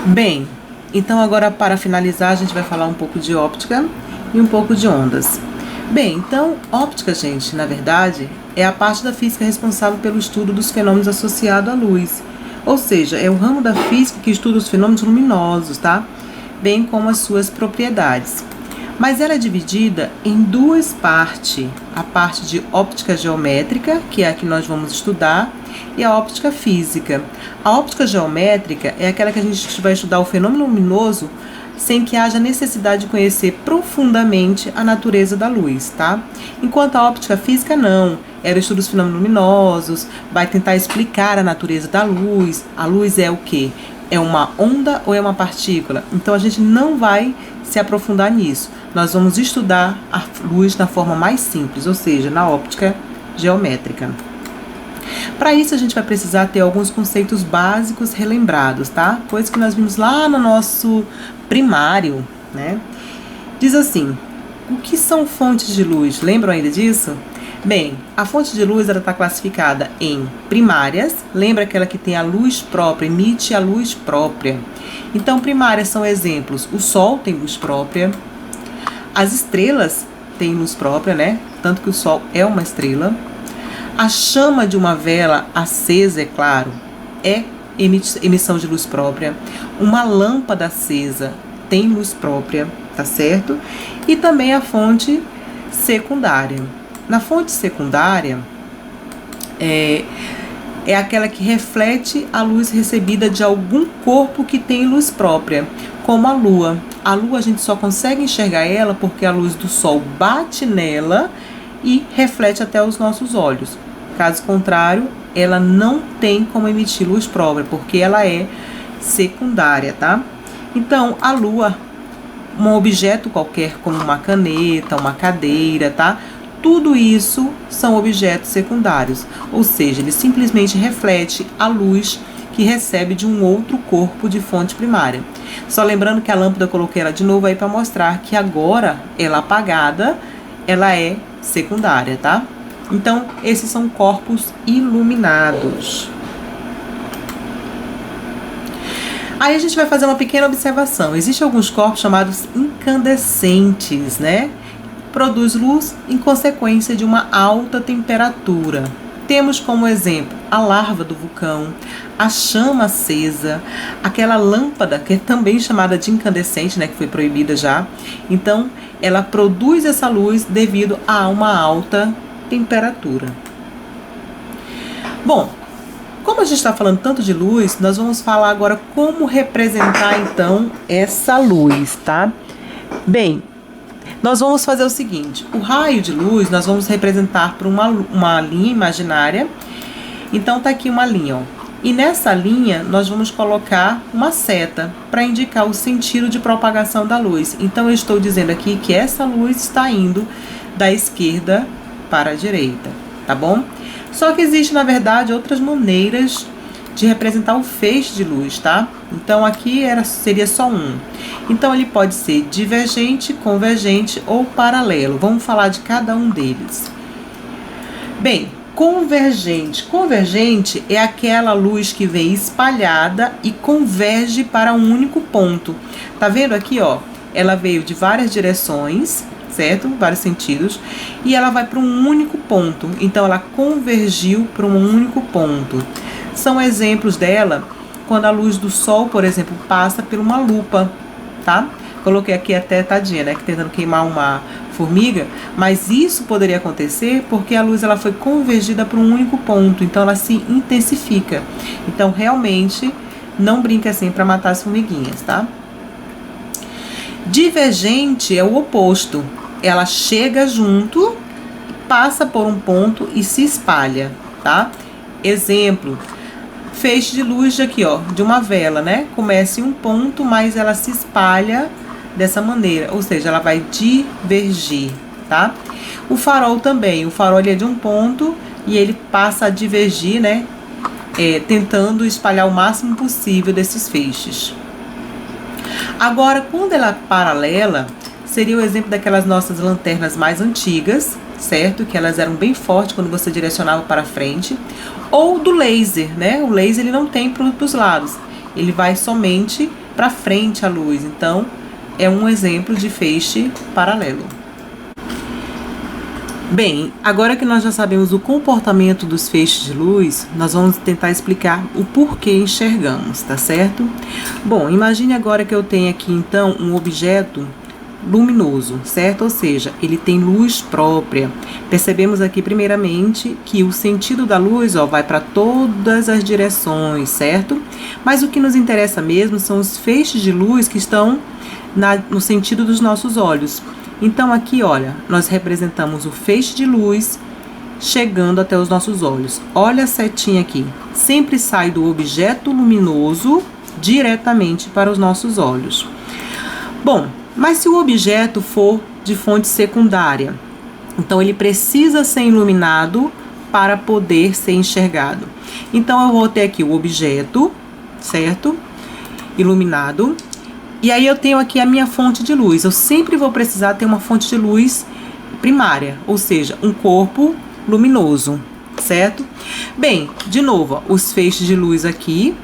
Bem, então agora para finalizar a gente vai falar um pouco de óptica e um pouco de ondas. Bem, então óptica, gente, na verdade, é a parte da física responsável pelo estudo dos fenômenos associados à luz. Ou seja, é o ramo da física que estuda os fenômenos luminosos, tá? Bem como as suas propriedades. Mas ela é dividida em duas partes. A parte de óptica geométrica, que é a que nós vamos estudar, e a óptica física. A óptica geométrica é aquela que a gente vai estudar o fenômeno luminoso sem que haja necessidade de conhecer profundamente a natureza da luz, tá? Enquanto a óptica física não, ela estuda os fenômenos luminosos, vai tentar explicar a natureza da luz. A luz é o quê? É uma onda ou é uma partícula? Então a gente não vai se aprofundar nisso. Nós vamos estudar a luz na forma mais simples, ou seja, na óptica geométrica. Para isso a gente vai precisar ter alguns conceitos básicos relembrados, tá? Coisa que nós vimos lá no nosso primário, né? Diz assim: o que são fontes de luz? Lembram ainda disso? Bem, a fonte de luz está classificada em primárias. Lembra aquela que tem a luz própria, emite a luz própria. Então, primárias são exemplos: o Sol tem luz própria, as estrelas têm luz própria, né? Tanto que o Sol é uma estrela. A chama de uma vela acesa, é claro, é emissão de luz própria. Uma lâmpada acesa tem luz própria, tá certo? E também a fonte secundária. Na fonte secundária, é aquela que reflete a luz recebida de algum corpo que tem luz própria, como a Lua. A Lua a gente só consegue enxergar ela porque a luz do Sol bate nela e reflete até os nossos olhos. Caso contrário, ela não tem como emitir luz própria, porque ela é secundária, tá? Então, a Lua, um objeto qualquer, como uma caneta, uma cadeira, tá? Tudo isso são objetos secundários, ou seja, ele simplesmente reflete a luz que recebe de um outro corpo de fonte primária. Só lembrando que a lâmpada, eu coloquei ela de novo aí para mostrar que agora, ela apagada, ela é secundária, tá? Então, esses são corpos iluminados. Aí a gente vai fazer uma pequena observação. Existem alguns corpos chamados incandescentes, né? Produz luz em consequência de uma alta temperatura. Temos como exemplo a larva do vulcão, a chama acesa, aquela lâmpada que é também chamada de incandescente, né, que foi proibida já. Então, ela produz essa luz devido a uma alta temperatura. Bom, como a gente está falando tanto de luz, nós vamos falar agora como representar então essa luz, tá? Bem, nós vamos fazer o seguinte: o raio de luz nós vamos representar por uma linha imaginária. Então tá aqui uma linha, ó. E nessa linha nós vamos colocar uma seta para indicar o sentido de propagação da luz. Então eu estou dizendo aqui que essa luz está indo da esquerda para a direita, tá bom? Só que existe, na verdade, outras maneiras de representar o feixe de luz, tá? Então aqui seria só um. Então ele pode ser divergente, convergente ou paralelo. Vamos falar de cada um deles. Bem, convergente. Convergente é aquela luz que vem espalhada e converge para um único ponto. Tá vendo aqui, ó? Ela veio de várias direções, certo? Vários sentidos. E ela vai para um único ponto. Então ela convergiu para um único ponto. São exemplos dela quando a luz do Sol, por exemplo, passa por uma lupa, tá? Coloquei aqui até tadinha, né? Que tentando queimar uma formiga. Mas isso poderia acontecer porque a luz ela foi convergida para um único ponto. Então ela se intensifica. Então realmente não brinca assim para matar as formiguinhas, tá? Divergente é o oposto. Ela chega junto, passa por um ponto e se espalha, tá? Exemplo: feixe de luz aqui, ó, de uma vela, né? Começa em um ponto, mas ela se espalha dessa maneira, ou seja, ela vai divergir, tá? O farol também, o farol ele é de um ponto e ele passa a divergir, né? Tentando espalhar o máximo possível desses feixes. Agora, quando ela é paralela, seria o exemplo daquelas nossas lanternas mais antigas, certo? Que elas eram bem fortes quando você direcionava para frente. Ou do laser, né? O laser ele não tem para os lados. Ele vai somente para frente a luz. Então, é um exemplo de feixe paralelo. Bem, agora que nós já sabemos o comportamento dos feixes de luz, nós vamos tentar explicar o porquê enxergamos, tá certo? Bom, imagine agora que eu tenho aqui então um objeto luminoso, certo? Ou seja, ele tem luz própria. Percebemos aqui primeiramente que o sentido da luz, vai para todas as direções, certo? Mas o que nos interessa mesmo são os feixes de luz que estão no sentido dos nossos olhos. Então aqui, olha, nós representamos o feixe de luz chegando até os nossos olhos. Olha a setinha aqui. Sempre sai do objeto luminoso diretamente para os nossos olhos. Bom, mas se o objeto for de fonte secundária, então ele precisa ser iluminado para poder ser enxergado. Então eu vou ter aqui o objeto, certo? Iluminado. E aí eu tenho aqui a minha fonte de luz. Eu sempre vou precisar ter uma fonte de luz primária, ou seja, um corpo luminoso, certo? Bem, de novo, os feixes de luz aqui.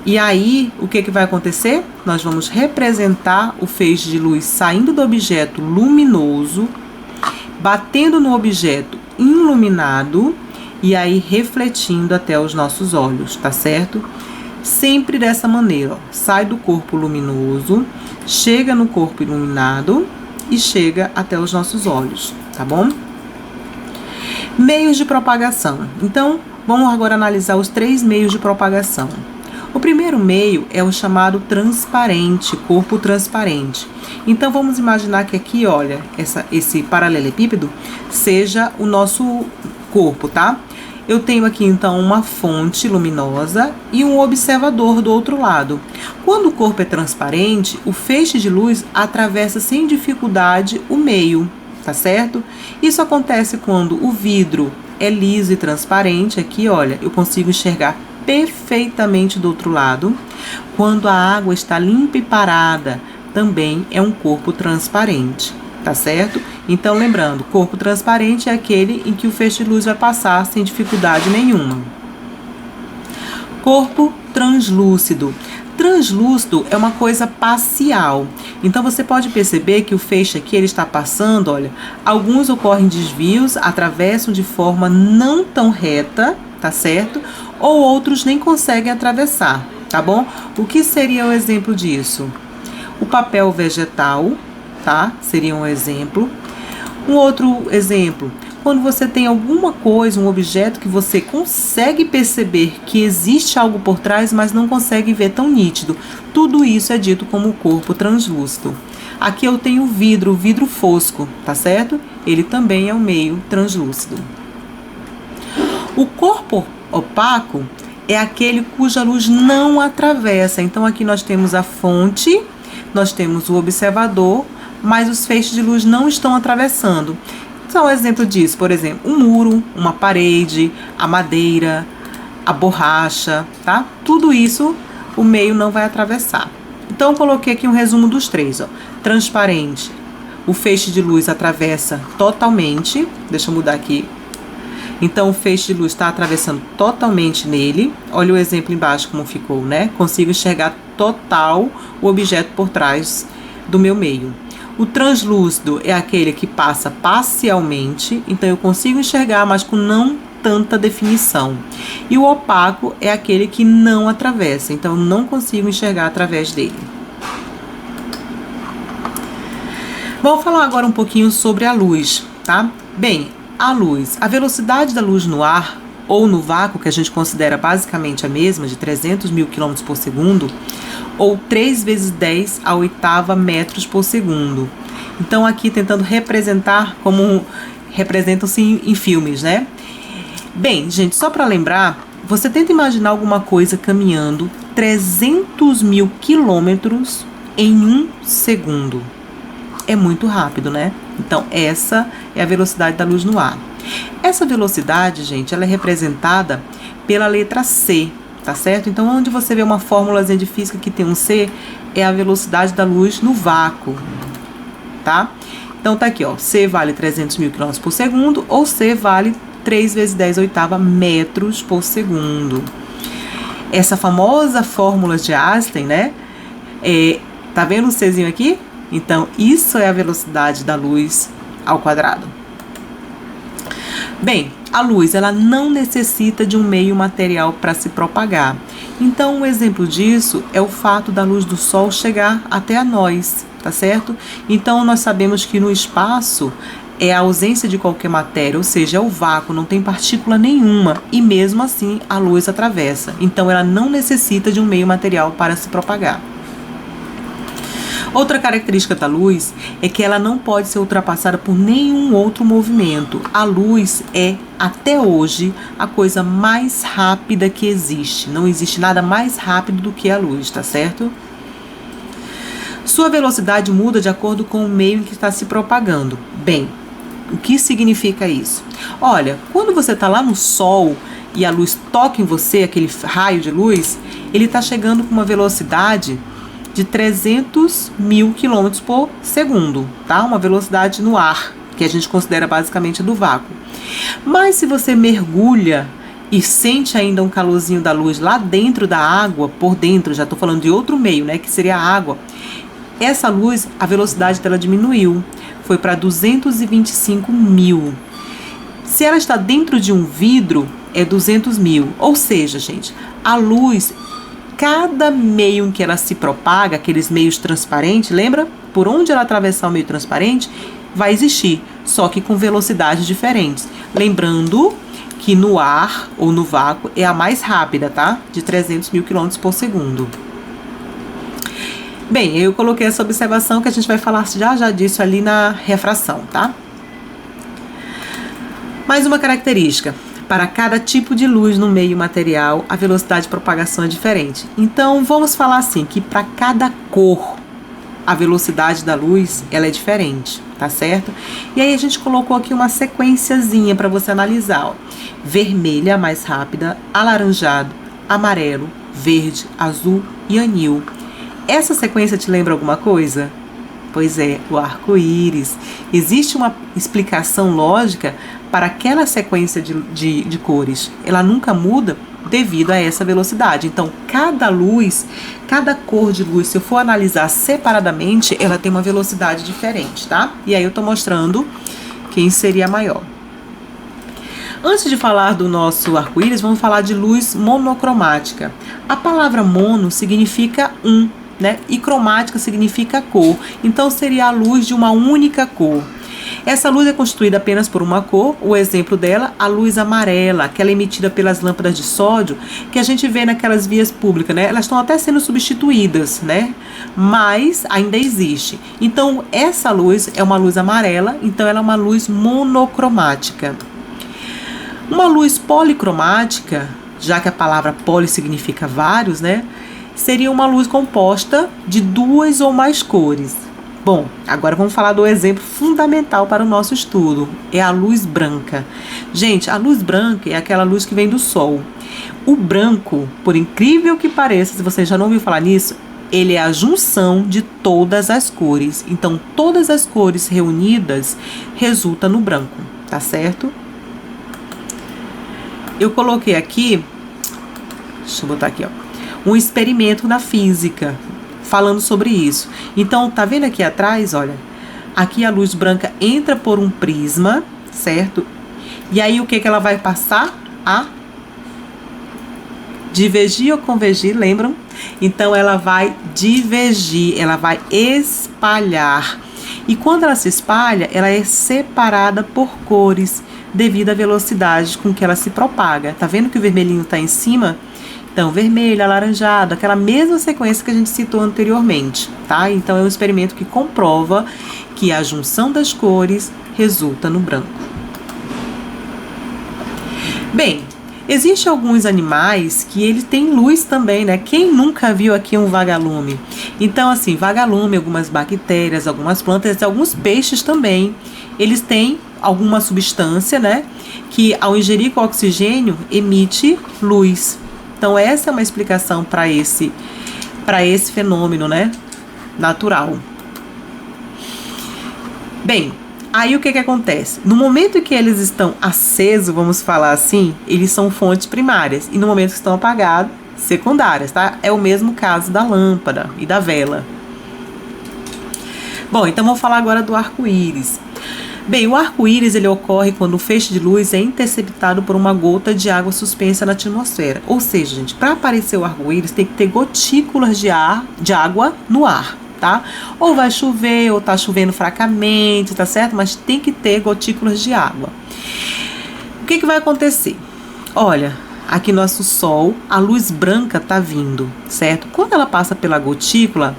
E aí, o que vai acontecer? Nós vamos representar o feixe de luz saindo do objeto luminoso, batendo no objeto iluminado e aí refletindo até os nossos olhos, tá certo? Sempre dessa maneira, sai do corpo luminoso, chega no corpo iluminado e chega até os nossos olhos, tá bom? Meios de propagação. Então, vamos agora analisar os 3 meios de propagação. O primeiro meio é o chamado transparente, corpo transparente. Então, vamos imaginar que aqui, olha, esse paralelepípedo seja o nosso corpo, tá? Eu tenho aqui, então, uma fonte luminosa e um observador do outro lado. Quando o corpo é transparente, o feixe de luz atravessa sem dificuldade o meio, tá certo? Isso acontece quando o vidro é liso e transparente. Aqui, olha, eu consigo enxergar perfeitamente do outro lado. Quando a água está limpa e parada, também é um corpo transparente. Tá certo? Então, lembrando, corpo transparente é aquele em que o feixe de luz vai passar sem dificuldade nenhuma. Corpo translúcido. Translúcido é uma coisa parcial. Então, você pode perceber que o feixe aqui, ele está passando, olha, alguns ocorrem desvios, atravessam de forma não tão reta, tá certo? Ou outros nem conseguem atravessar, tá bom? O que seria o exemplo disso? O papel vegetal, tá? Seria um exemplo. Um outro exemplo, quando você tem alguma coisa, um objeto que você consegue perceber que existe algo por trás, mas não consegue ver tão nítido. Tudo isso é dito como corpo translúcido. Aqui eu tenho o vidro fosco, tá certo? Ele também é um meio translúcido. O corpo opaco é aquele cuja luz não atravessa. Então aqui nós temos a fonte, nós temos o observador, mas os feixes de luz não estão atravessando. Então, exemplo disso, por exemplo, um muro, uma parede, a madeira, a borracha, tá? Tudo isso o meio não vai atravessar. Então, eu coloquei aqui um resumo dos 3, ó. Transparente, o feixe de luz atravessa totalmente. Deixa eu mudar aqui. Então, o feixe de luz está atravessando totalmente nele. Olha o exemplo embaixo como ficou, né? Consigo enxergar total o objeto por trás do meu meio. O translúcido é aquele que passa parcialmente, então eu consigo enxergar, mas com não tanta definição. E o opaco é aquele que não atravessa, então eu não consigo enxergar através dele. Vamos falar agora um pouquinho sobre a luz, tá? Bem, a luz, a velocidade da luz no ar ou no vácuo, que a gente considera basicamente a mesma, de 300 mil km por segundo, ou 3 vezes 10 a oitava metros por segundo. Então, aqui tentando representar como representam-se em filmes, né? Bem, gente, só para lembrar, você tenta imaginar alguma coisa caminhando 300 mil quilômetros em 1 segundo. É muito rápido, né? Então, essa é a velocidade da luz no ar. Essa velocidade, gente, ela é representada pela letra C, tá certo? Então, onde você vê uma fórmulazinha de física que tem um C, é a velocidade da luz no vácuo, tá? Então, tá aqui, ó, C vale 300 mil km por segundo, ou C vale 3 vezes 10 oitava metros por segundo. Essa famosa fórmula de Einstein, né? Tá vendo o Czinho aqui? Então, isso é a velocidade da luz ao quadrado. Bem, a luz, ela não necessita de um meio material para se propagar. Então, um exemplo disso é o fato da luz do Sol chegar até a nós, tá certo? Então, nós sabemos que no espaço é a ausência de qualquer matéria, ou seja, é o vácuo, não tem partícula nenhuma, e mesmo assim a luz atravessa. Então, ela não necessita de um meio material para se propagar. Outra característica da luz é que ela não pode ser ultrapassada por nenhum outro movimento. A luz é, até hoje, a coisa mais rápida que existe. Não existe nada mais rápido do que a luz, tá certo? Sua velocidade muda de acordo com o meio em que está se propagando. Bem, o que significa isso? Olha, quando você está lá no Sol e a luz toca em você, aquele raio de luz, ele está chegando com uma velocidade de 300 mil quilômetros por segundo, tá? Uma velocidade no ar, que a gente considera basicamente do vácuo. Mas se você mergulha e sente ainda um calorzinho da luz lá dentro da água, por dentro, já estou falando de outro meio, né? Que seria a água. Essa luz, a velocidade dela diminuiu, foi para 225 mil. Se ela está dentro de um vidro, é 200 mil. Ou seja, gente, a luz, cada meio em que ela se propaga, aqueles meios transparentes, lembra? Por onde ela atravessar o meio transparente, vai existir, só que com velocidades diferentes. Lembrando que no ar ou no vácuo é a mais rápida, tá? De 300 mil quilômetros por segundo. Bem, eu coloquei essa observação que a gente vai falar já disso ali na refração, tá? Mais uma característica. Para cada tipo de luz no meio material, a velocidade de propagação é diferente. Então, vamos falar assim, que para cada cor, a velocidade da luz, ela é diferente, tá certo? E aí a gente colocou aqui uma sequenciazinha para você analisar, ó. Vermelha, mais rápida, alaranjado, amarelo, verde, azul e anil. Essa sequência te lembra alguma coisa? Pois é, o arco-íris. Existe uma explicação lógica para aquela sequência de cores. Ela nunca muda devido a essa velocidade. Então, cada luz, cada cor de luz, se eu for analisar separadamente, ela tem uma velocidade diferente, tá? E aí eu tô mostrando quem seria maior. Antes de falar do nosso arco-íris, vamos falar de luz monocromática. A palavra mono significa um, né? E cromática significa cor. Então seria a luz de uma única cor. Essa luz é constituída apenas por uma cor. O exemplo dela, a luz amarela, aquela emitida pelas lâmpadas de sódio, que a gente vê naquelas vias públicas, né? Elas estão até sendo substituídas, né? Mas ainda existe. Então essa luz é uma luz amarela, então ela é uma luz monocromática. Uma luz policromática, já que a palavra poli significa vários, né? Seria uma luz composta de duas ou mais cores. Bom, agora vamos falar do exemplo fundamental para o nosso estudo. É a luz branca. Gente, a luz branca é aquela luz que vem do Sol. O branco, por incrível que pareça, se você já não ouviu falar nisso, ele é a junção de todas as cores. Então, todas as cores reunidas resultam no branco, tá certo? Eu coloquei aqui, deixa eu botar aqui, ó. Um experimento na física, falando sobre isso. Então, tá vendo aqui atrás, olha, aqui a luz branca entra por um prisma, certo? E aí o que ela vai passar? A divergir ou convergir, lembram? Então, ela vai divergir, ela vai espalhar. E quando ela se espalha, ela é separada por cores, devido à velocidade com que ela se propaga. Tá vendo que o vermelhinho tá em cima? Então, vermelho, alaranjado, aquela mesma sequência que a gente citou anteriormente, tá? Então, é um experimento que comprova que a junção das cores resulta no branco. Bem, existem alguns animais que eles têm luz também, né? Quem nunca viu aqui um vagalume? Então, assim, vagalume, algumas bactérias, algumas plantas, alguns peixes também, eles têm alguma substância, né? Que ao ingerir com oxigênio, emite luz. Então, essa é uma explicação para esse fenômeno, né, natural. Bem, aí o que acontece? No momento em que eles estão acesos, vamos falar assim, eles são fontes primárias. E no momento que estão apagados, secundárias, tá? É o mesmo caso da lâmpada e da vela. Bom, então vamos falar agora do arco-íris. Bem, o arco-íris ele ocorre quando o feixe de luz é interceptado por uma gota de água suspensa na atmosfera. Ou seja, gente, para aparecer o arco-íris tem que ter gotículas de água no ar, tá? Ou vai chover, ou tá chovendo fracamente, tá certo? Mas tem que ter gotículas de água. O que vai acontecer? Olha, aqui nosso Sol, a luz branca tá vindo, certo? Quando ela passa pela gotícula,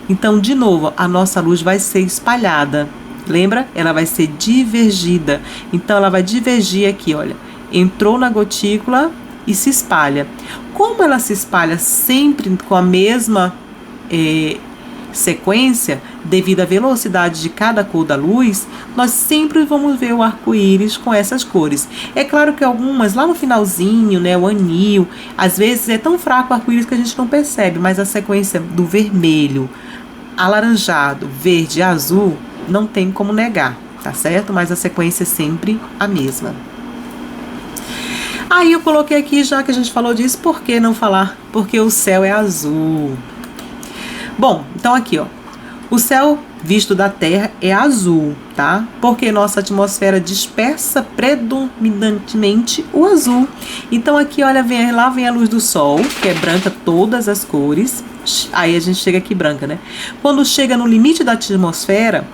então, de novo, a nossa luz vai ser espalhada. Lembra? Ela vai ser divergida. Então, ela vai divergir aqui, olha. Entrou na gotícula e se espalha. Como ela se espalha sempre com a mesma sequência, devido à velocidade de cada cor da luz, nós sempre vamos ver o arco-íris com essas cores. É claro que algumas, lá no finalzinho, né, o anil, às vezes é tão fraco o arco-íris que a gente não percebe, mas a sequência do vermelho, alaranjado, verde e azul, não tem como negar, tá certo? Mas a sequência é sempre a mesma. Aí eu coloquei aqui, já que a gente falou disso, por que não falar? Porque o céu é azul. Bom, então aqui, ó, o céu visto da Terra é azul, tá? Porque nossa atmosfera dispersa predominantemente o azul. Então aqui, olha, lá vem a luz do Sol, que é branca todas as cores. Aí a gente chega aqui branca, né? Quando chega no limite da atmosfera,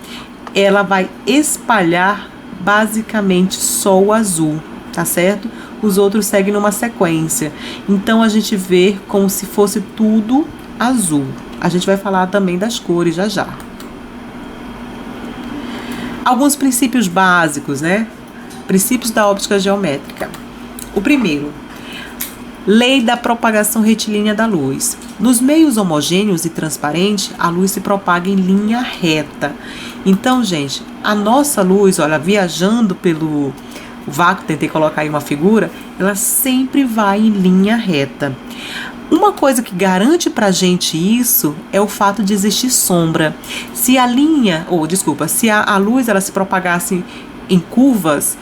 ela vai espalhar basicamente só o azul, tá certo? Os outros seguem numa sequência. Então a gente vê como se fosse tudo azul. A gente vai falar também das cores já já. Alguns princípios básicos, né? Princípios da óptica geométrica. O primeiro, lei da propagação retilínea da luz. Nos meios homogêneos e transparentes, a luz se propaga em linha reta. Então, gente, a nossa luz, olha, viajando pelo vácuo, tentei colocar aí uma figura, ela sempre vai em linha reta. Uma coisa que garante pra gente isso é o fato de existir sombra. Se a linha, se a luz ela se propagasse em curvas,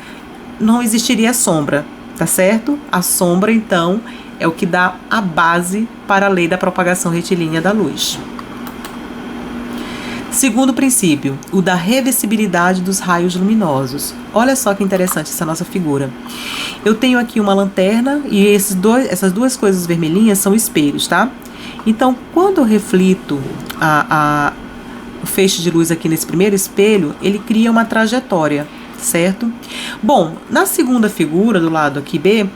não existiria sombra, tá certo? A sombra, então, é o que dá a base para a lei da propagação retilínea da luz. Segundo princípio, o da reversibilidade dos raios luminosos. Olha só que interessante essa nossa figura. Eu tenho aqui uma lanterna e essas duas coisas vermelhinhas são espelhos, tá? Então, quando eu reflito o feixe de luz aqui nesse primeiro espelho, ele cria uma trajetória, certo? Bom, na segunda figura, do lado aqui B,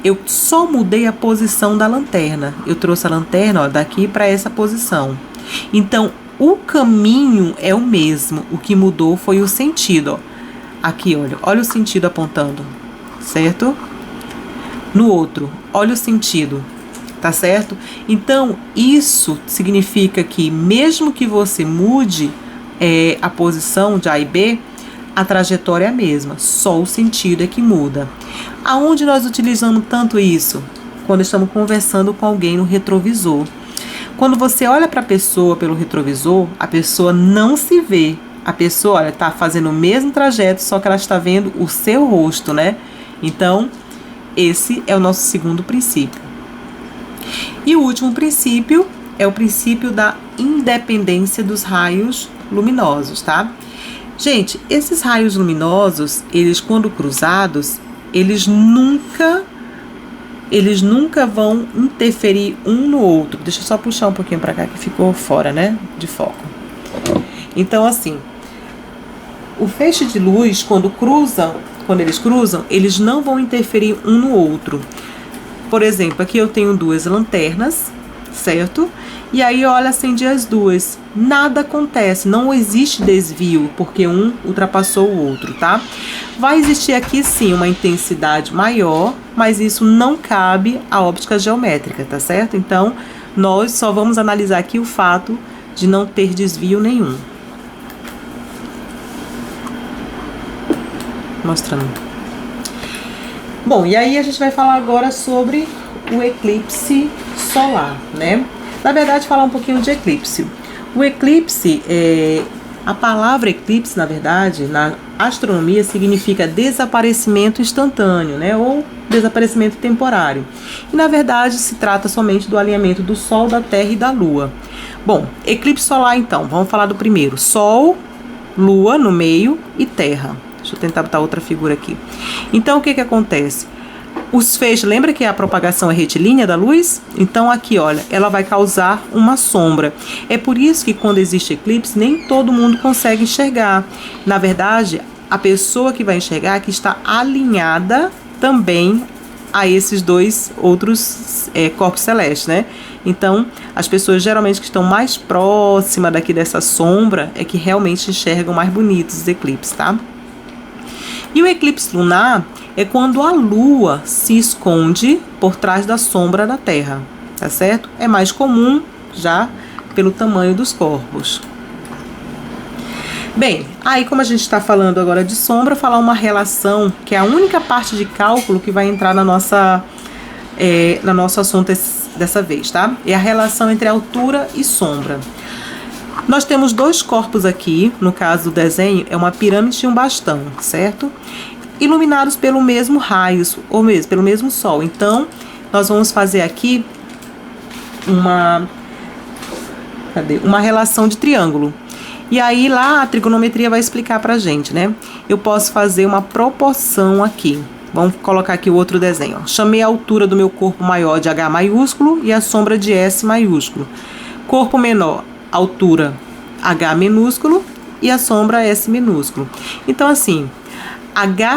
eu só mudei a posição da lanterna. Eu trouxe a lanterna, ó, daqui para essa posição. Então, o caminho é o mesmo, o que mudou foi o sentido, ó. Aqui, olha o sentido apontando, certo? No outro, olha o sentido, tá certo? Então, isso significa que mesmo que você mude a posição de A e B, a trajetória é a mesma, só o sentido é que muda. Aonde nós utilizamos tanto isso? Quando estamos conversando com alguém no retrovisor. Quando você olha para a pessoa pelo retrovisor, a pessoa não se vê. A pessoa, olha, está fazendo o mesmo trajeto, só que ela está vendo o seu rosto, né? Então, esse é o nosso segundo princípio. E o último princípio é o princípio da independência dos raios luminosos, tá? Gente, esses raios luminosos, eles quando cruzados, eles nunca vão interferir um no outro. Deixa eu só puxar um pouquinho para cá que ficou fora, né, de foco. Então, assim, o feixe de luz, quando eles cruzam, eles não vão interferir um no outro. Por exemplo, aqui eu tenho duas lanternas, certo? E aí, olha, acendi as duas. Nada acontece, não existe desvio, porque um ultrapassou o outro, tá? Vai existir aqui, sim, uma intensidade maior, mas isso não cabe à óptica geométrica, tá certo? Então, nós só vamos analisar aqui o fato de não ter desvio nenhum. Mostrando. Bom, e aí a gente vai falar agora sobre o eclipse solar, né? Na verdade, falar um pouquinho de eclipse. O eclipse, a palavra eclipse, na verdade, astronomia significa desaparecimento instantâneo, né? Ou desaparecimento temporário. E na verdade se trata somente do alinhamento do Sol, da Terra e da Lua. Bom, eclipse solar então, vamos falar do primeiro. Sol, Lua no meio e Terra. Deixa eu tentar botar outra figura aqui. Então o que acontece? Os feixes, lembra que a propagação é retilínea da luz? Então aqui, olha, ela vai causar uma sombra. É por isso que quando existe eclipse, nem todo mundo consegue enxergar. Na verdade, a pessoa que vai enxergar é que está alinhada também a esses dois outros corpos celestes, né? Então, as pessoas geralmente que estão mais próximas daqui dessa sombra é que realmente enxergam mais bonitos os eclipses, tá? E o eclipse lunar é quando a Lua se esconde por trás da sombra da Terra, tá certo? É mais comum já pelo tamanho dos corpos. Bem, aí como a gente está falando agora de sombra, falar uma relação, que é a única parte de cálculo que vai entrar no nosso assunto dessa vez, tá? É a relação entre altura e sombra. Nós temos dois corpos aqui, no caso do desenho, é uma pirâmide e um bastão, certo? Iluminados pelo mesmo raio, ou mesmo pelo mesmo sol. Então, nós vamos fazer aqui uma relação de triângulo. E aí, lá, a trigonometria vai explicar pra gente, né? Eu posso fazer uma proporção aqui. Vamos colocar aqui o outro desenho. Chamei a altura do meu corpo maior de H maiúsculo e a sombra de S maiúsculo. Corpo menor, altura H minúsculo e a sombra S minúsculo. Então, assim,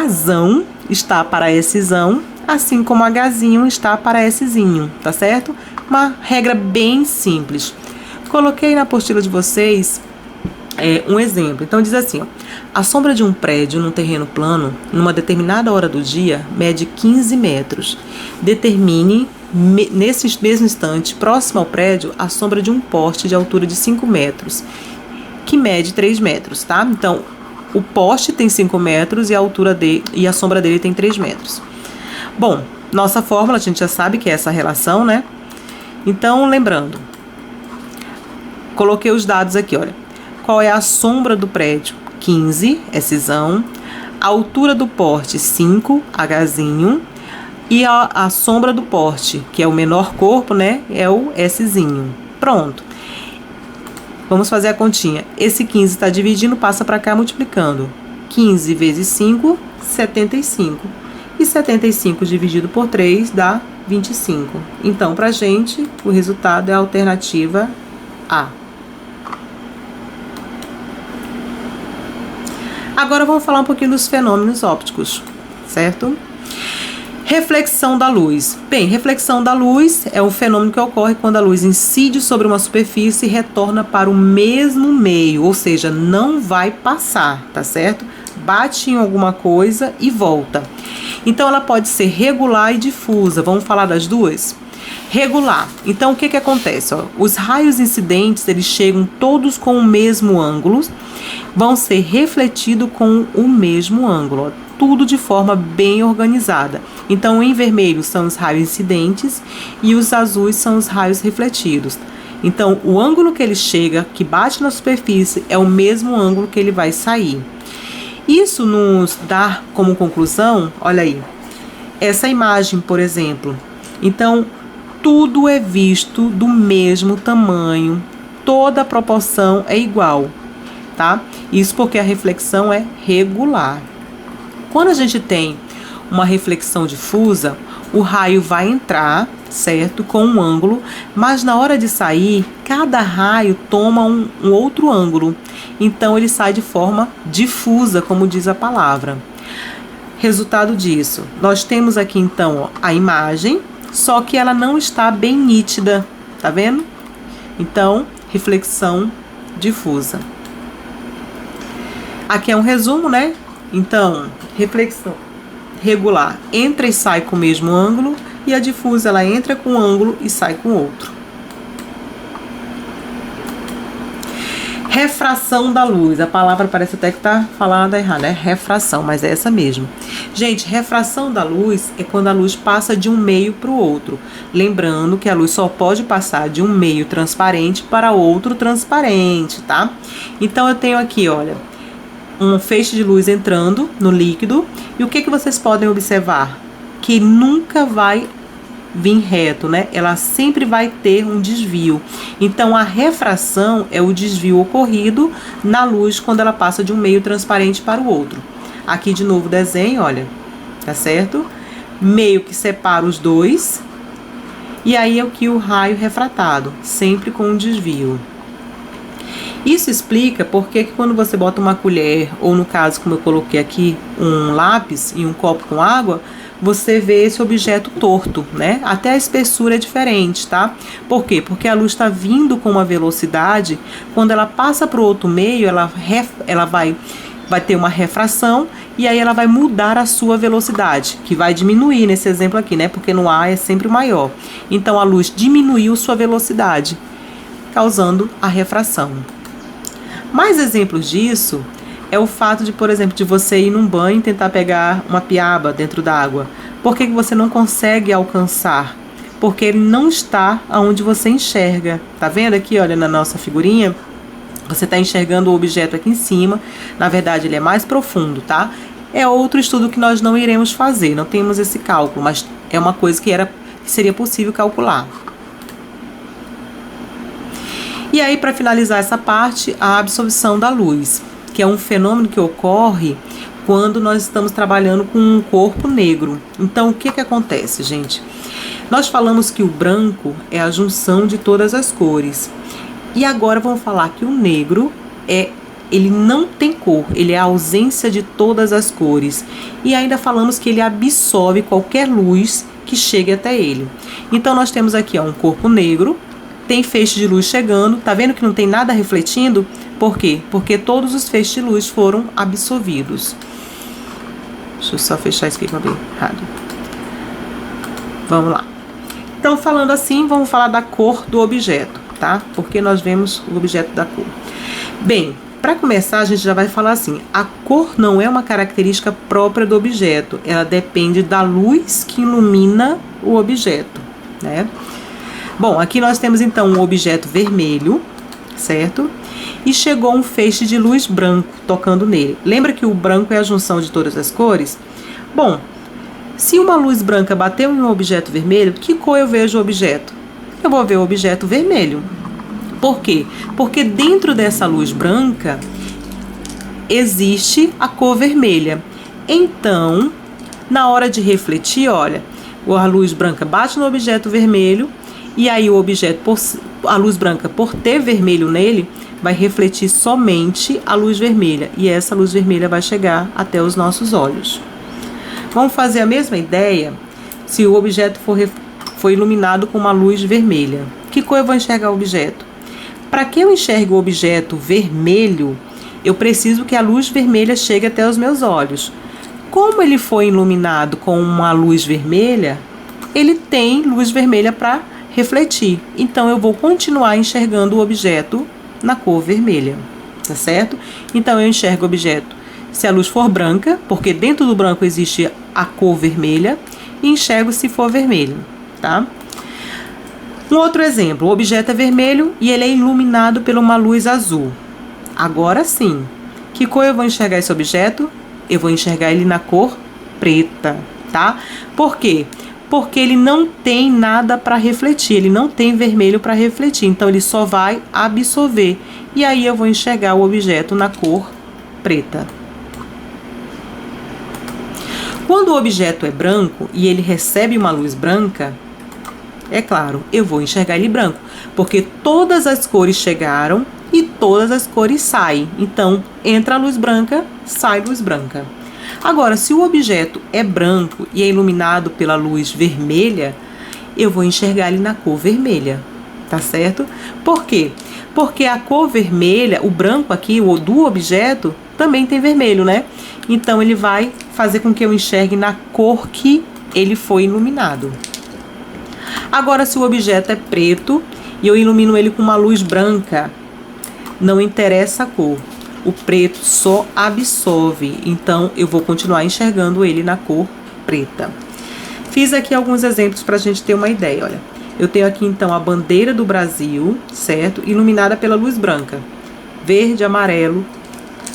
Hzão está para Szão, assim como Hzinho está para Szinho, tá certo? Uma regra bem simples. Coloquei na apostila de vocês um exemplo. Então diz assim, ó, a sombra de um prédio num terreno plano, numa determinada hora do dia, mede 15 metros. Determine, nesse mesmo instante, próximo ao prédio, a sombra de um poste de altura de 5 metros, que mede 3 metros, tá? Então, o poste tem 5 metros e a altura dele e a sombra dele tem 3 metros. Bom, nossa fórmula a gente já sabe que é essa relação, né? Então, lembrando, coloquei os dados aqui, olha. Qual é a sombra do prédio? 15, Szão. A altura do poste, 5, Hzinho. E a sombra do poste, que é o menor corpo, né? É o Szinho. Pronto. Vamos fazer a continha. Esse 15 está dividindo, passa para cá multiplicando. 15 vezes 5, 75. E 75 dividido por 3 dá 25. Então, para a gente, o resultado é a alternativa A. Agora vamos falar um pouquinho dos fenômenos ópticos, certo? Reflexão da luz. Bem, reflexão da luz é um fenômeno que ocorre quando a luz incide sobre uma superfície e retorna para o mesmo meio, ou seja, não vai passar, tá certo? Bate em alguma coisa e volta. Então ela pode ser regular e difusa. Vamos falar das duas? Regular. Então o que acontece? Ó? Os raios incidentes, eles chegam todos com o mesmo ângulo, vão ser refletidos com o mesmo ângulo, ó. Tudo de forma bem organizada. Então, em vermelho são os raios incidentes e os azuis são os raios refletidos. Então, o ângulo que ele chega, que bate na superfície, é o mesmo ângulo que ele vai sair. Isso nos dá como conclusão, olha aí, essa imagem, por exemplo. Então, tudo é visto do mesmo tamanho, toda a proporção é igual, tá? Isso porque a reflexão é regular. Quando a gente tem uma reflexão difusa, o raio vai entrar, certo? Com um ângulo, mas na hora de sair, cada raio toma um outro ângulo. Então, ele sai de forma difusa, como diz a palavra. Resultado disso, nós temos aqui então, ó, a imagem, só que ela não está bem nítida, tá vendo? Então, reflexão difusa. Aqui é um resumo, né? Então, reflexão regular entra e sai com o mesmo ângulo, e a difusa ela entra com um ângulo e sai com outro. Refração da luz. A palavra parece até que tá falada errada, é refração, mas é essa mesmo. Gente, refração da luz é quando a luz passa de um meio para o outro. Lembrando que a luz só pode passar de um meio transparente para outro transparente, tá? Então, eu tenho aqui, olha, um feixe de luz entrando no líquido. E o que vocês podem observar? Que nunca vai vir reto, né? Ela sempre vai ter um desvio. Então, a refração é o desvio ocorrido na luz quando ela passa de um meio transparente para o outro. Aqui de novo o desenho, olha, tá certo? Meio que separa os dois. E aí aqui o raio refratado, sempre com um desvio. Isso explica porque que quando você bota uma colher, ou no caso, como eu coloquei aqui, um lápis em um copo com água, você vê esse objeto torto, né? Até a espessura é diferente, tá? Por quê? Porque a luz está vindo com uma velocidade, quando ela passa para o outro meio, ela vai ter uma refração, e aí ela vai mudar a sua velocidade, que vai diminuir nesse exemplo aqui, né? Porque no ar é sempre maior. Então, a luz diminuiu sua velocidade, causando a refração. Mais exemplos disso é o fato de, por exemplo, de você ir num banho e tentar pegar uma piaba dentro d'água. Por que você não consegue alcançar? Porque ele não está onde você enxerga. Tá vendo aqui, olha, na nossa figurinha? Você está enxergando o objeto aqui em cima. Na verdade, ele é mais profundo, tá? É outro estudo que nós não iremos fazer. Não temos esse cálculo, mas é uma coisa que seria possível calcular. E aí, para finalizar essa parte, a absorção da luz, que é um fenômeno que ocorre quando nós estamos trabalhando com um corpo negro. Então, o que acontece, gente? Nós falamos que o branco é a junção de todas as cores. E agora vamos falar que o negro ele não tem cor, ele é a ausência de todas as cores. E ainda falamos que ele absorve qualquer luz que chegue até ele. Então, nós temos aqui um corpo negro, tem feixe de luz chegando, tá vendo que não tem nada refletindo? Por quê? Porque todos os feixes de luz foram absorvidos. Deixa eu só fechar isso aqui que eu abri errado. Vamos lá. Então, falando assim, vamos falar da cor do objeto, tá? Porque nós vemos o objeto da cor. Bem, para começar, a gente já vai falar assim, a cor não é uma característica própria do objeto, ela depende da luz que ilumina o objeto, né? Bom, aqui nós temos então um objeto vermelho, certo? E chegou um feixe de luz branco tocando nele. Lembra que o branco é a junção de todas as cores? Bom, se uma luz branca bateu em um objeto vermelho, que cor eu vejo o objeto? Eu vou ver o objeto vermelho. Por quê? Porque dentro dessa luz branca existe a cor vermelha. Então, na hora de refletir, olha, a luz branca bate no objeto vermelho, e aí o objeto, a luz branca, por ter vermelho nele, vai refletir somente a luz vermelha. E essa luz vermelha vai chegar até os nossos olhos. Vamos fazer a mesma ideia se o objeto for iluminado com uma luz vermelha. Que cor eu vou enxergar o objeto? Para que eu enxergue o objeto vermelho, eu preciso que a luz vermelha chegue até os meus olhos. Como ele foi iluminado com uma luz vermelha, ele tem luz vermelha para refletir. Então, eu vou continuar enxergando o objeto na cor vermelha, tá certo? Então, eu enxergo o objeto se a luz for branca, porque dentro do branco existe a cor vermelha, e enxergo se for vermelho, tá? Um outro exemplo, o objeto é vermelho e ele é iluminado por uma luz azul. Agora sim, que cor eu vou enxergar esse objeto? Eu vou enxergar ele na cor preta, tá? Por quê? Porque ele não tem nada para refletir, ele não tem vermelho para refletir, então ele só vai absorver. E aí eu vou enxergar o objeto na cor preta. Quando o objeto é branco e ele recebe uma luz branca, é claro, eu vou enxergar ele branco, porque todas as cores chegaram e todas as cores saem. Então, entra a luz branca, sai luz branca. Agora, se o objeto é branco e é iluminado pela luz vermelha, eu vou enxergar ele na cor vermelha, tá certo? Por quê? Porque a cor vermelha, o branco aqui, o do objeto, também tem vermelho, né? Então, ele vai fazer com que eu enxergue na cor que ele foi iluminado. Agora, se o objeto é preto e eu ilumino ele com uma luz branca, não interessa a cor. O preto só absorve, então eu vou continuar enxergando ele na cor preta. Fiz aqui alguns exemplos para a gente ter uma ideia, olha. Eu tenho aqui então a bandeira do Brasil, certo? Iluminada pela luz branca. Verde, amarelo,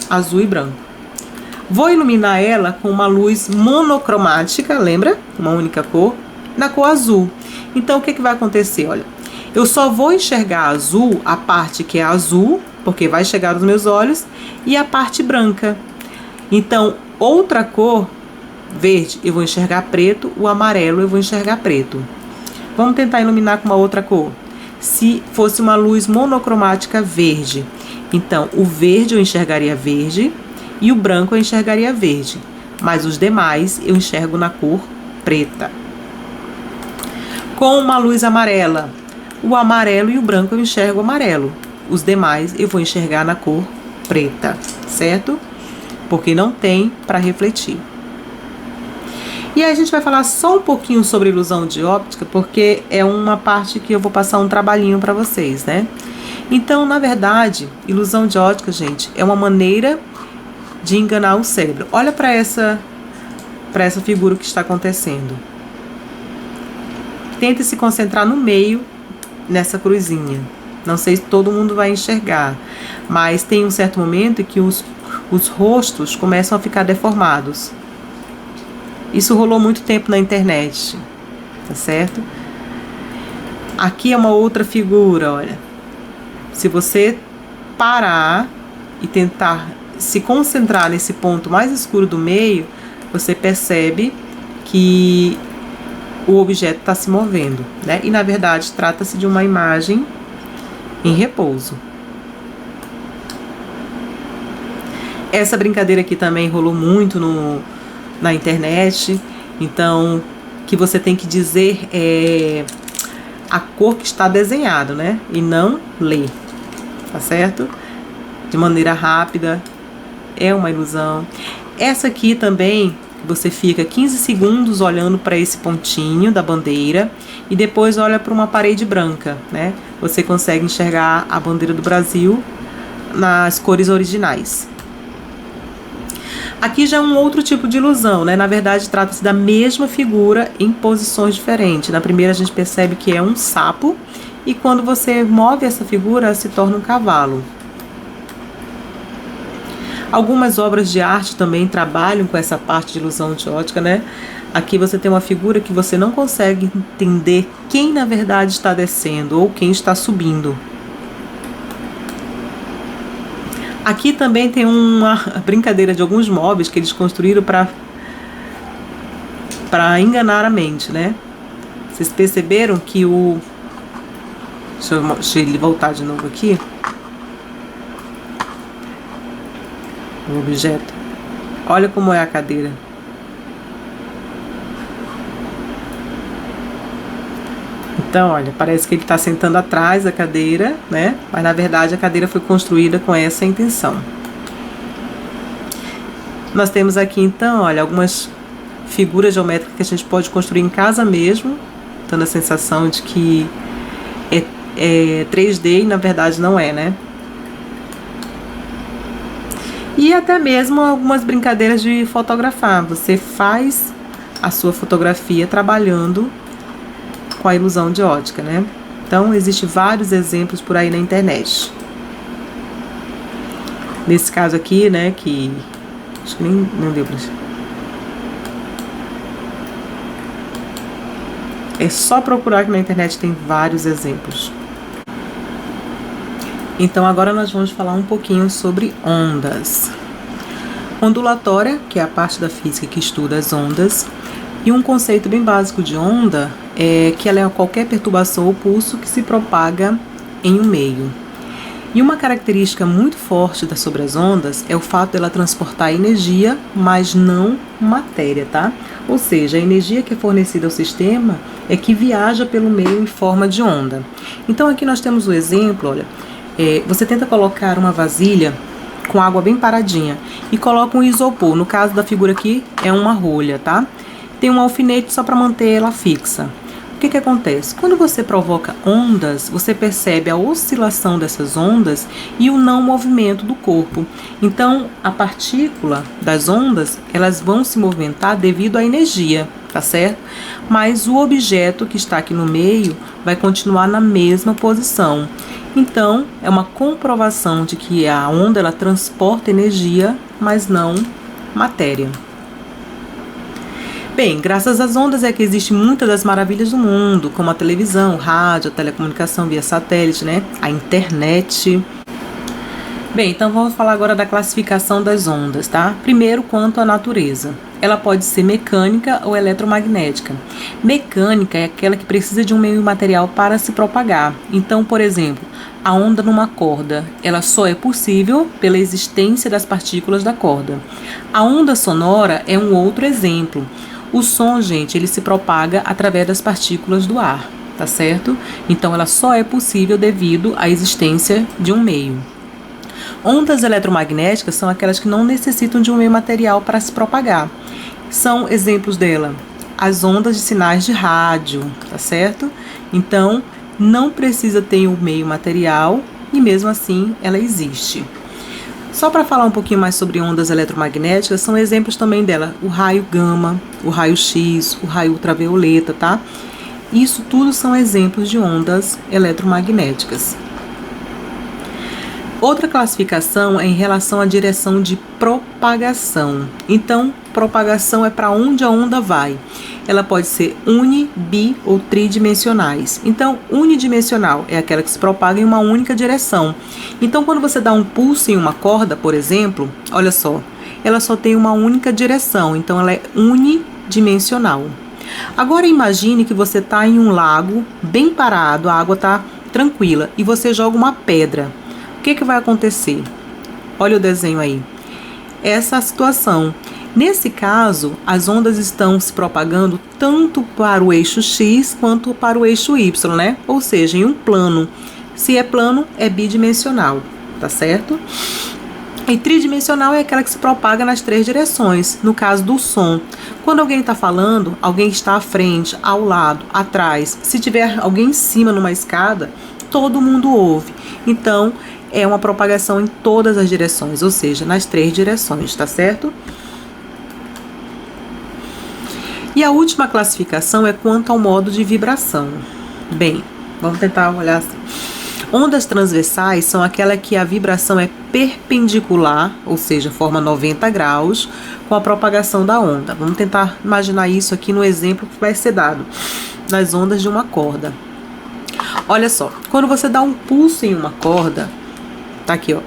azul e branco. Vou iluminar ela com uma luz monocromática, lembra? Uma única cor, na cor azul. Então, o que vai acontecer? Olha, eu só vou enxergar azul, a parte que é azul, porque vai chegar aos meus olhos, e a parte branca. Então, outra cor, verde, eu vou enxergar preto, o amarelo eu vou enxergar preto. Vamos tentar iluminar com uma outra cor. Se fosse uma luz monocromática verde, então o verde eu enxergaria verde e o branco eu enxergaria verde, mas os demais eu enxergo na cor preta. Com uma luz amarela, o amarelo e o branco eu enxergo amarelo, os demais eu vou enxergar na cor preta, certo? Porque não tem para refletir. E aí a gente vai falar só um pouquinho sobre ilusão de óptica, porque é uma parte que eu vou passar um trabalhinho para vocês, né? Então, na verdade, ilusão de óptica, gente, é uma maneira de enganar o cérebro. Olha para essa figura que está acontecendo. Tente se concentrar no meio, nessa cruzinha. Não sei se todo mundo vai enxergar, mas tem um certo momento em que os rostos começam a ficar deformados. Isso rolou muito tempo na internet, tá certo? Aqui é uma outra figura, olha. Se você parar e tentar se concentrar nesse ponto mais escuro do meio, você percebe que o objeto está se movendo, né? E na verdade trata-se de uma imagem em repouso. Essa brincadeira aqui também rolou muito na internet, então que você tem que dizer a cor que está desenhado, né? E não ler, tá certo? De maneira rápida, é uma ilusão. Essa aqui também, você fica 15 segundos olhando para esse pontinho da bandeira e depois olha para uma parede branca, né? Você consegue enxergar a bandeira do Brasil nas cores originais. Aqui já é um outro tipo de ilusão, né? Na verdade, trata-se da mesma figura em posições diferentes. Na primeira, a gente percebe que é um sapo, e quando você move essa figura, se torna um cavalo. Algumas obras de arte também trabalham com essa parte de ilusão de ótica, né? Aqui você tem uma figura que você não consegue entender quem, na verdade, está descendo ou quem está subindo. Aqui também tem uma brincadeira de alguns móveis que eles construíram para enganar a mente, né? Vocês perceberam que deixa ele voltar de novo aqui. O objeto. Olha como é a cadeira. Então, olha, parece que ele está sentando atrás da cadeira, né? Mas, na verdade, a cadeira foi construída com essa intenção. Nós temos aqui, então, olha, algumas figuras geométricas que a gente pode construir em casa mesmo, dando a sensação de que é 3D e, na verdade, não é, né? E até mesmo algumas brincadeiras de fotografar. Você faz a sua fotografia trabalhando com a ilusão de ótica, né? Então, existem vários exemplos por aí na internet. Nesse caso aqui, né, que acho que nem não deu pra... É só procurar que na internet tem vários exemplos. Então, agora nós vamos falar um pouquinho sobre ondas. Ondulatória, que é a parte da física que estuda as ondas, e um conceito bem básico de onda é que ela é qualquer perturbação ou pulso que se propaga em um meio. E uma característica muito forte sobre as ondas é o fato dela transportar energia, mas não matéria, tá? Ou seja, a energia que é fornecida ao sistema é que viaja pelo meio em forma de onda. Então aqui nós temos o exemplo, olha, você tenta colocar uma vasilha com água bem paradinha e coloca um isopor, no caso da figura aqui é uma rolha, tá? Tem um alfinete só para manter ela fixa. O que acontece? Quando você provoca ondas, você percebe a oscilação dessas ondas e o não movimento do corpo. Então, a partícula das ondas, elas vão se movimentar devido à energia, tá certo? Mas o objeto que está aqui no meio vai continuar na mesma posição. Então, é uma comprovação de que a onda ela transporta energia, mas não matéria. Bem, graças às ondas é que existem muitas das maravilhas do mundo, como a televisão, o rádio, a telecomunicação via satélite, né? A internet. Bem, então vamos falar agora da classificação das ondas, tá? Primeiro, quanto à natureza. Ela pode ser mecânica ou eletromagnética. Mecânica é aquela que precisa de um meio material para se propagar. Então, por exemplo, a onda numa corda, ela só é possível pela existência das partículas da corda. A onda sonora é um outro exemplo. O som, gente, ele se propaga através das partículas do ar, tá certo? Então, ela só é possível devido à existência de um meio. Ondas eletromagnéticas são aquelas que não necessitam de um meio material para se propagar. São exemplos dela as ondas de sinais de rádio, tá certo? Então, não precisa ter um meio material e mesmo assim ela existe. Só para falar um pouquinho mais sobre ondas eletromagnéticas, são exemplos também dela o raio gama, o raio X, o raio ultravioleta, tá? Isso tudo são exemplos de ondas eletromagnéticas. Outra classificação é em relação à direção de propagação. Então, propagação é para onde a onda vai. Ela pode ser uni, bi ou tridimensionais. Então, unidimensional é aquela que se propaga em uma única direção. Então, quando você dá um pulso em uma corda, por exemplo, olha só, ela só tem uma única direção. Então, ela é unidimensional. Agora, imagine que você está em um lago bem parado, a água está tranquila e você joga uma pedra. O que vai acontecer? Olha o desenho aí. Essa é a situação. Nesse caso, as ondas estão se propagando tanto para o eixo X quanto para o eixo Y, né? Ou seja, em um plano. Se é plano, é bidimensional, tá certo? E tridimensional é aquela que se propaga nas três direções. No caso do som, quando alguém está falando, alguém está à frente, ao lado, atrás. Se tiver alguém em cima numa escada, todo mundo ouve. Então, é uma propagação em todas as direções, ou seja, nas três direções, tá certo? E a última classificação é quanto ao modo de vibração. Bem, vamos tentar olhar assim. Ondas transversais são aquelas que a vibração é perpendicular, ou seja, forma 90 graus, com a propagação da onda. Vamos tentar imaginar isso aqui no exemplo que vai ser dado, das ondas de uma corda. Olha só, quando você dá um pulso em uma corda, tá aqui, ó,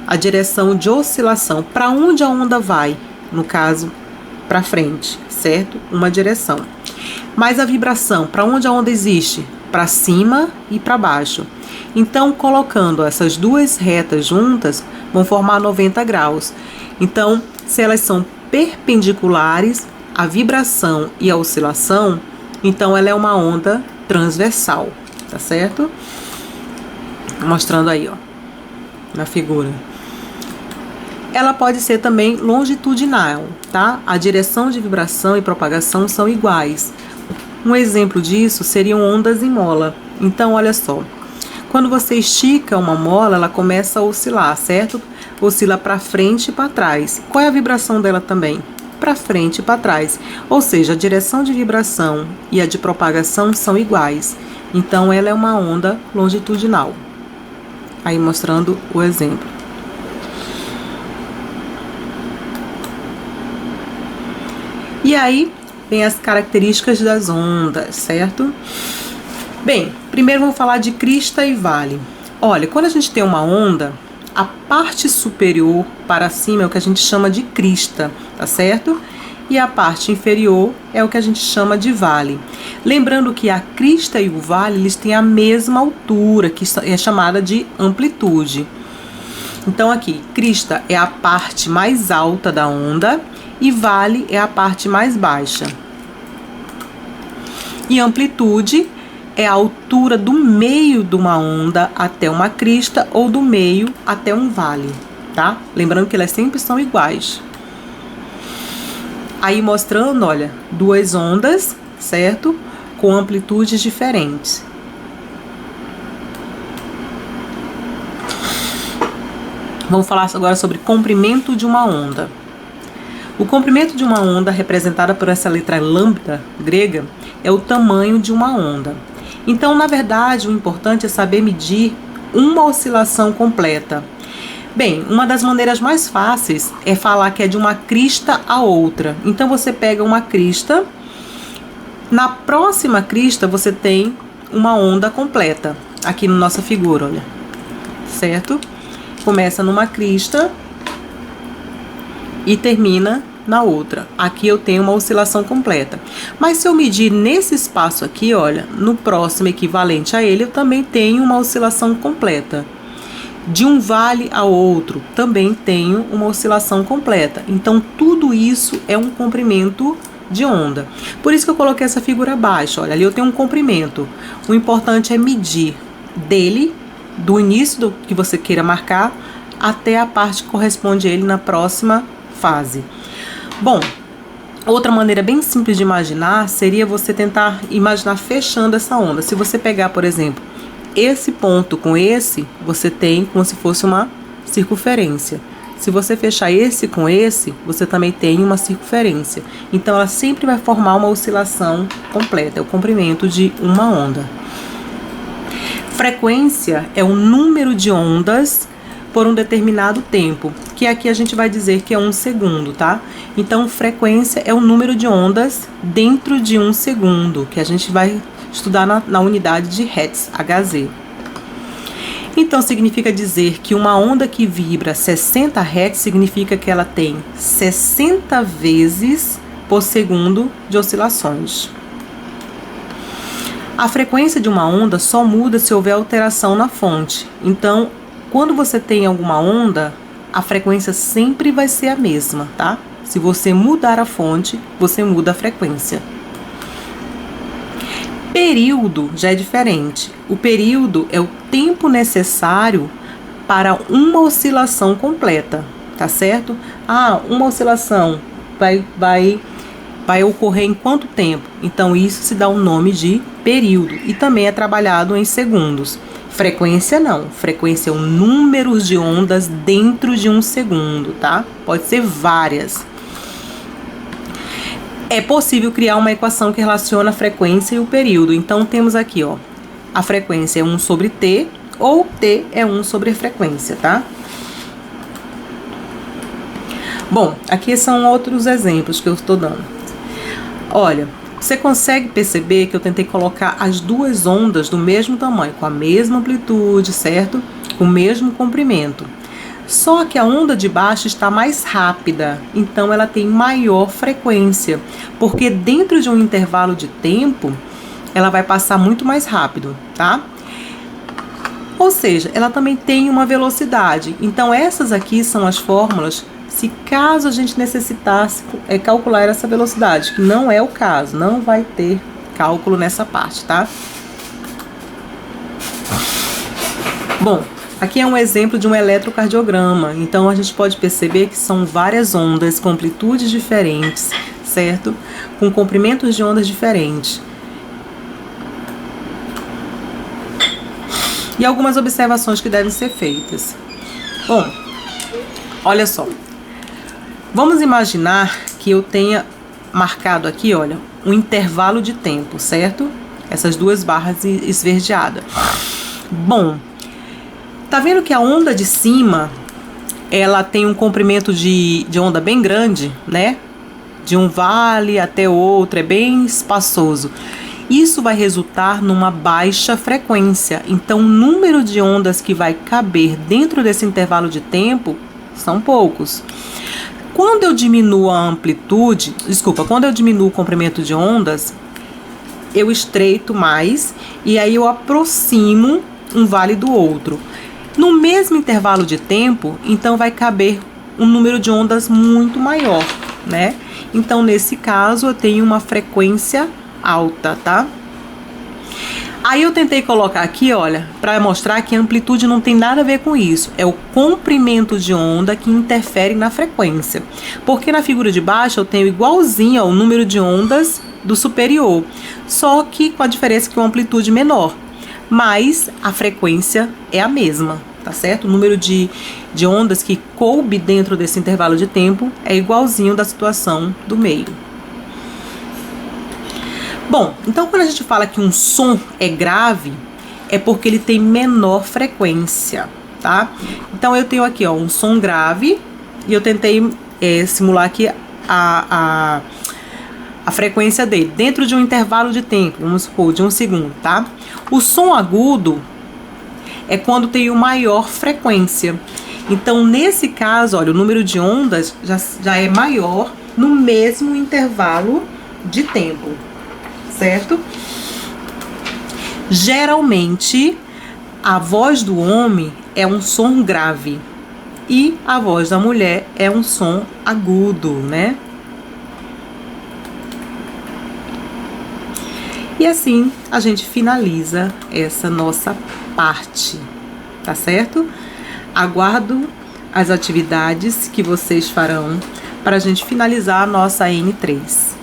a direção de oscilação, para onde a onda vai? No caso, para frente, certo? Uma direção. Mas a vibração, para onde a onda existe? Para cima e para baixo. Então, colocando essas duas retas juntas, vão formar 90 graus. Então, se elas são perpendiculares, a vibração e a oscilação, então ela é uma onda transversal, tá certo? Mostrando aí, ó, na figura. Ela pode ser também longitudinal, tá? A direção de vibração e propagação são iguais. Um exemplo disso seriam ondas em mola. Então, olha só. Quando você estica uma mola, ela começa a oscilar, certo? Oscila para frente e para trás. Qual é a vibração dela também? Para frente e para trás. Ou seja, a direção de vibração e a de propagação são iguais. Então, ela é uma onda longitudinal. Aí mostrando o exemplo. E aí vem as características das ondas, certo? Bem, primeiro vamos falar de crista e vale. Olha, quando a gente tem uma onda, a parte superior para cima é o que a gente chama de crista, tá certo? E a parte inferior é o que a gente chama de vale. Lembrando que a crista e o vale, eles têm a mesma altura, que é chamada de amplitude. Então aqui, crista é a parte mais alta da onda e vale é a parte mais baixa. E amplitude é a altura do meio de uma onda até uma crista ou do meio até um vale, tá? Lembrando que elas sempre são iguais. Aí mostrando, olha, duas ondas, certo? Com amplitudes diferentes. Vamos falar agora sobre comprimento de uma onda. O comprimento de uma onda, representada por essa letra lambda grega, é o tamanho de uma onda. Então, na verdade, o importante é saber medir uma oscilação completa. Bem, uma das maneiras mais fáceis é falar que é de uma crista a outra. Então você pega uma crista, na próxima crista você tem uma onda completa, aqui na nossa figura, olha, certo? Começa numa crista e termina na outra. Aqui eu tenho uma oscilação completa. Mas se eu medir nesse espaço aqui, olha, no próximo equivalente a ele, eu também tenho uma oscilação completa. De um vale ao outro, também tenho uma oscilação completa. Então, tudo isso é um comprimento de onda. Por isso que eu coloquei essa figura abaixo. Olha, ali eu tenho um comprimento. O importante é medir dele, do início do que você queira marcar, até a parte que corresponde a ele na próxima fase. Bom, outra maneira bem simples de imaginar seria você tentar imaginar fechando essa onda. Se você pegar, por exemplo, esse ponto com esse, você tem como se fosse uma circunferência. Se você fechar esse com esse, você também tem uma circunferência. Então, ela sempre vai formar uma oscilação completa, é o comprimento de uma onda. Frequência é o número de ondas por um determinado tempo, que aqui a gente vai dizer que é 1 segundo, tá? Então, frequência é o número de ondas dentro de 1 segundo, que a gente vai estudar na unidade de Hertz, Hz. Então, significa dizer que uma onda que vibra 60 Hz significa que ela tem 60 vezes por segundo de oscilações. A frequência de uma onda só muda se houver alteração na fonte. Então, quando você tem alguma onda, a frequência sempre vai ser a mesma, tá? Se você mudar a fonte, você muda a frequência. Período já é diferente. O período é o tempo necessário para uma oscilação completa, tá certo? Uma oscilação vai ocorrer em quanto tempo? Então, isso se dá o nome de período e também é trabalhado em segundos. Frequência não. Frequência é o número de ondas dentro de 1 segundo, tá? Pode ser várias. É possível criar uma equação que relaciona a frequência e o período. Então, temos aqui, ó, a frequência é 1 sobre t, ou t é 1 sobre a frequência, tá? Bom, aqui são outros exemplos que eu estou dando. Olha, você consegue perceber que eu tentei colocar as duas ondas do mesmo tamanho, com a mesma amplitude, certo? Com o mesmo comprimento. Só que a onda de baixo está mais rápida, então ela tem maior frequência, porque dentro de um intervalo de tempo, ela vai passar muito mais rápido, tá? Ou seja, ela também tem uma velocidade. Então, essas aqui são as fórmulas, se caso a gente necessitasse calcular essa velocidade, que não é o caso, não vai ter cálculo nessa parte, tá? Bom, aqui é um exemplo de um eletrocardiograma, então a gente pode perceber que são várias ondas com amplitudes diferentes, certo? Com comprimentos de ondas diferentes. E algumas observações que devem ser feitas. Bom, olha só. Vamos imaginar que eu tenha marcado aqui, olha, um intervalo de tempo, certo? Essas duas barras esverdeadas. Bom, tá vendo que a onda de cima, ela tem um comprimento de onda bem grande, né? De um vale até outro, é bem espaçoso. Isso vai resultar numa baixa frequência. Então, o número de ondas que vai caber dentro desse intervalo de tempo são poucos. Quando eu diminuo a amplitude, quando eu diminuo o comprimento de ondas, eu estreito mais e aí eu aproximo um vale do outro. No mesmo intervalo de tempo, então vai caber um número de ondas muito maior, né? Então, nesse caso, eu tenho uma frequência alta, tá? Aí eu tentei colocar aqui, olha, para mostrar que a amplitude não tem nada a ver com isso. É o comprimento de onda que interfere na frequência. Porque na figura de baixo eu tenho igualzinho ao número de ondas do superior, só que com a diferença que é uma amplitude menor. Mas a frequência é a mesma, tá certo? O número de ondas que coube dentro desse intervalo de tempo é igualzinho da situação do meio. Bom, então quando a gente fala que um som é grave, é porque ele tem menor frequência, tá? Então eu tenho aqui, ó, um som grave e eu tentei simular aqui a frequência dele dentro de um intervalo de tempo, vamos supor, de 1 segundo, tá? O som agudo é quando tem uma maior frequência. Então, nesse caso, olha, o número de ondas já é maior no mesmo intervalo de tempo, certo? Geralmente, a voz do homem é um som grave e a voz da mulher é um som agudo, né? E assim a gente finaliza essa nossa parte, tá certo? Aguardo as atividades que vocês farão para a gente finalizar a nossa N3.